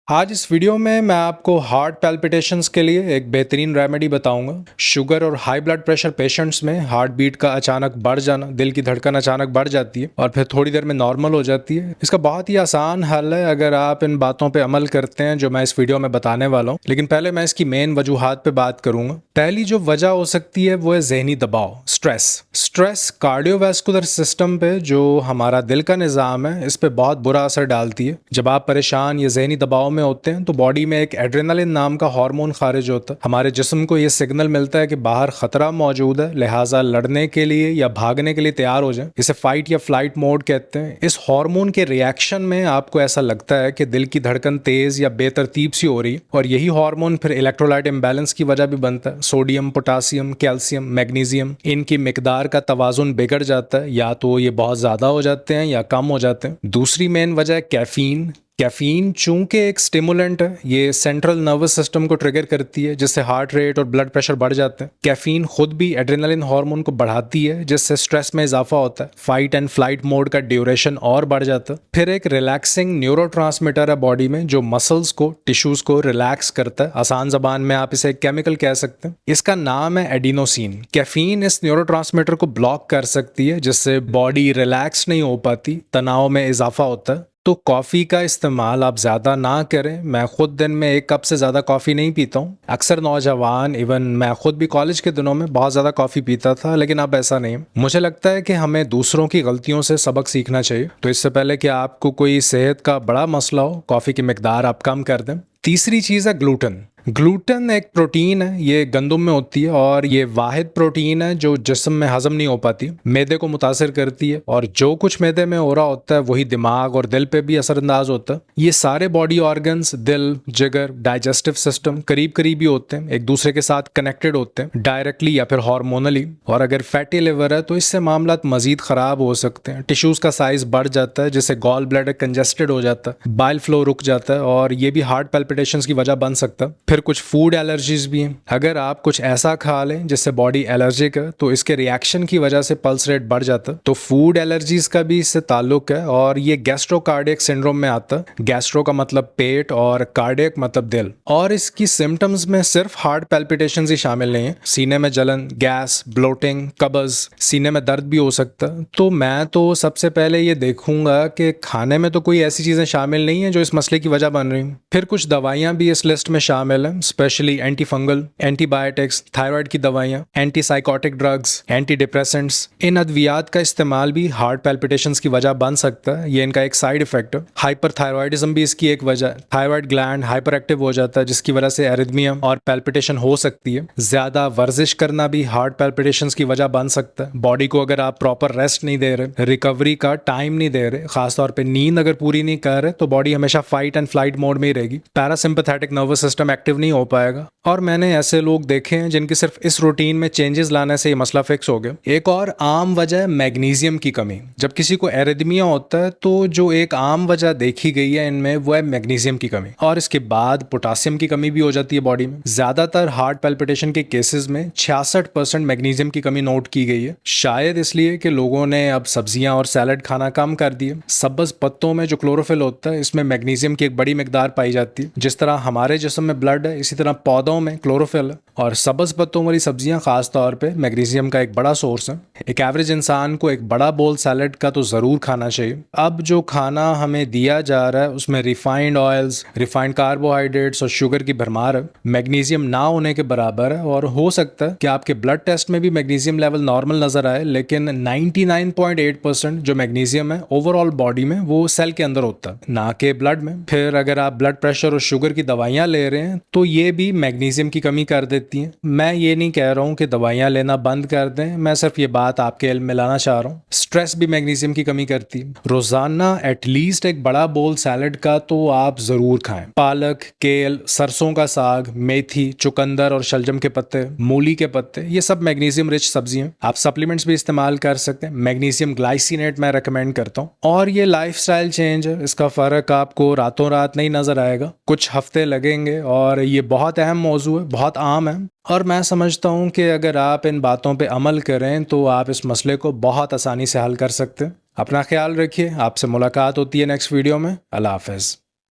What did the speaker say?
आज इस वीडियो में मैं आपको हार्ट पैल्पिटेशंस के लिए एक बेहतरीन रेमेडी बताऊंगा। शुगर और हाई ब्लड प्रेशर पेशेंट्स में हार्ट बीट का अचानक बढ़ जाना, दिल की धड़कन अचानक बढ़ जाती है और फिर थोड़ी देर में नॉर्मल हो जाती है। इसका बहुत ही आसान हल है अगर आप इन बातों पे अमल करते हैं जो मैं इस वीडियो में बताने वाला हूँ। लेकिन पहले मैं इसकी मेन वजूहात पे बात करूंगा। पहली जो वजह हो सकती है वो है जहनी दबाव, स्ट्रेस कार्डियोवैस्कुलर सिस्टम पे, जो हमारा दिल का निज़ाम है, इस पे बहुत बुरा असर डालती है। जब आप परेशान या जहनी दबाव में होते हैं तो बॉडी में एक एड्रेनलिन नाम का हार्मोन खारिज होता है। हमारे जिस्म को ये सिग्नल मिलता है कि बाहर खतरा मौजूद है, लिहाजा लड़ने के लिए या भागने के लिए तैयार हो जाए। इसे फाइट या फ्लाइट मोड कहते हैं। इस हार्मोन के रिएक्शन में आपको ऐसा लगता है कि दिल की धड़कन तेज या बेतरतीब सी हो रही है, और यही हार्मोन फिर इलेक्ट्रोलाइट इम्बैलेंस की वजह भी बनता है। सोडियम, पोटासियम, कैल्शियम, मैग्नीशियम, इनकी मिकदार का तवाजुन बिगड़ जाता है, या तो ये बहुत ज्यादा हो जाते हैं या कम हो जाते हैं। दूसरी मेन वजह है कैफीन चूंकि एक स्टिमुलेंट है, ये सेंट्रल नर्वस सिस्टम को ट्रिगर करती है, जिससे हार्ट रेट और ब्लड प्रेशर बढ़ जाते हैं। कैफीन खुद भी एड्रेनलिन हार्मोन को बढ़ाती है, जिससे स्ट्रेस में इजाफा होता है। फाइट एंड फ्लाइट मोड का ड्यूरेशन और बढ़ जाता है। फिर एक रिलैक्सिंग न्यूरोट्रांसमीटर है बॉडी में, जो मसल्स को, टिश्यूज को रिलैक्स करता है। आसान जबान में आप इसे एक केमिकल कह सकते हैं। इसका नाम है एडिनोसिन। कैफीन इस न्यूरोट्रांसमीटर को ब्लॉक कर सकती है, जिससे बॉडी रिलैक्स नहीं हो पाती, तनाव में इजाफा होता है। तो कॉफ़ी का इस्तेमाल आप ज़्यादा ना करें। मैं खुद दिन में 1 कप से ज़्यादा कॉफ़ी नहीं पीता हूँ। अक्सर नौजवान, इवन मैं खुद भी कॉलेज के दिनों में बहुत ज़्यादा कॉफ़ी पीता था, लेकिन अब ऐसा नहीं है। मुझे लगता है कि हमें दूसरों की गलतियों से सबक सीखना चाहिए। तो इससे पहले कि आपको कोई सेहत का बड़ा मसला हो, कॉफ़ी की मिकदार आप कम कर दें। तीसरी चीज़ है ग्लूटन एक प्रोटीन है, ये गंदम में होती है, और ये वाहिद प्रोटीन है जो जिस्म में हजम नहीं हो पाती, मैदे को मुतासिर करती है, और जो कुछ मैदे में हो रहा होता है वही दिमाग और दिल पे भी असरअंदाज होता है। ये सारे बॉडी ऑर्गन्स, दिल, जिगर, डाइजेस्टिव सिस्टम करीब करीबी होते हैं, एक दूसरे के साथ कनेक्टेड होते हैं, डायरेक्टली या फिर हार्मोनली। और अगर फैटी लिवर है तो इससे मामला मजीद खराब हो सकते हैं। टिश्यूज का साइज बढ़ जाता है, जिससे गॉल ब्लैडर कंजेस्टेड हो जाता है, बाइल फ्लो रुक जाता है, और ये भी हार्ट पैल्पिटेशंस की वजह बन सकता है। फिर कुछ फूड एलर्जीज भी हैं। अगर आप कुछ ऐसा खा लें जिससे बॉडी एलर्जिक है तो इसके रिएक्शन की वजह से पल्स रेट बढ़ जाता है। तो फूड एलर्जीज का भी इससे ताल्लुक है, और ये गैस्ट्रोकार्डियक सिंड्रोम में आता है। गैस्ट्रो का मतलब पेट और कार्डियक मतलब दिल। और इसकी सिम्टम्स में सिर्फ हार्ट पैल्पिटेशंस ही शामिल नहीं है। सीने में जलन, गैस, ब्लोटिंग, कब्ज, सीने में दर्द भी हो सकता है। तो मैं तो सबसे पहले ये देखूंगा कि खाने में तो कोई ऐसी चीजें शामिल नहीं है जो इस मसले की वजह बन रही हैं। फिर कुछ दवाइयां भी इस लिस्ट में शामिल हैं, specially anti fungal, antibiotics, thyroid की दवाइयां, anti psychotic drugs, anti depressants. इन अद्वियात का इस्तेमाल भी हार्ट पैल्पिटेशंस की वजह बन सकता है। ये इनका एक साइड इफेक्ट है। हाइपरथायरॉयडिज्म भी इसकी एक वजह है। थायराइड ग्लैंड हाइपर एक्टिव हो जाता है, जिसकी वजह से एरिथमिया और पैल्पिटेशन हो सकती है। ज्यादा वर्जिश करना भी हार्ट पैल्पिटेशंस की वजह बन सकता है। बॉडी को अगर आप प्रॉपर रेस्ट नहीं दे रहे, रिकवरी का टाइम नहीं दे रहे, खासतौर पर नींद अगर पूरी नहीं कर रहे, तो बॉडी हमेशा फाइट एंड फ्लाइट मोड में ही रहेगी। पैरासिम्पैथेटिक नर्वस सिस्टम एक्टिव नहीं हो पाएगा। और मैंने ऐसे लोग देखे हैं जिनकी सिर्फ इस रूटीन में चेंजेस लाने से ये मसला फिक्स हो गया। एक और आम वजह है मैग्नीशियम की कमी। जब किसी को एरिथमिया होता है तो जो एक आम वजह देखी गई है इनमें वो है मैग्नीशियम की कमी, और इसके बाद पोटासियम की कमी भी हो जाती है बॉडी में। ज्यादातर हार्ट पैल्पिटेशन के केसेस में 66% मैग्नीशियम की कमी नोट की गई है। शायद इसलिए कि लोगों ने अब सब्जियां और सैलड खाना कम कर दिए। सब्ज पत्तों में जो क्लोरोफिल होता है, इसमें मैग्नीशियम की एक बड़ी मिकदार पाई जाती है। जिस तरह हमारे जिस्म में ब्लड है, इसी तरह पौधों में क्लोरोफिल है, और सब्ज पत्तों वाली सब्जियां खास तौर पे मैग्नीशियम का एक बड़ा सोर्स है। एक एवरेज इंसान को एक बड़ा बोल सैलेड का तो जरूर खाना चाहिए। अब जो खाना हमें दिया जा रहा है उसमें रिफाइंड ऑयल्स, रिफाइंड कार्बोहाइड्रेट्स और शुगर की भरमार है। मैग्नीशियम ना होने के बराबर है, और हो सकता है कि आपके ब्लड टेस्ट में भी मैग्नीशियम लेवल नॉर्मल नजर आए, लेकिन 99.8% जो मैग्नीशियम है ओवरऑल बॉडी में वो सेल के अंदर होता है, ना कि ब्लड में। फिर अगर आप ब्लड प्रेशर और शुगर की दवाइयां ले रहे हैं तो ये भी मैग्नीशियम की कमी कर देती हैं। मैं ये नहीं कह रहा हूँ कि दवाइयाँ लेना बंद कर दें, मैं सिर्फ ये बात आपके इल्म में लाना चाह रहा हूँ। स्ट्रेस भी मैग्नीशियम की कमी करती है। रोजाना एटलीस्ट एक बड़ा बोल सैलड का तो आप जरूर खाएं। पालक, केल, सरसों का साग, मेथी, चुकंदर और शलजम के पत्ते, मूली के पत्ते, ये सब मैग्नीशियम रिच सब्जियां। आप सप्लीमेंट्स भी इस्तेमाल कर सकते हैं। मैग्नीशियम ग्लाइसिनेट मैं रेकमेंड करता हूँ। और ये लाइफस्टाइल चेंज है, इसका फर्क आपको रातों रात नहीं नजर आएगा, कुछ हफ्ते लगेंगे। और ये बहुत अहम मौजू है, बहुत आम है, और मैं समझता हूँ कि अगर आप इन बातों पे अमल करें तो आप इस मसले को बहुत आसानी से हल कर सकते हैं। अपना ख्याल रखिए। आपसे मुलाकात होती है नेक्स्ट वीडियो में। अल्लाह हाफ़िज़।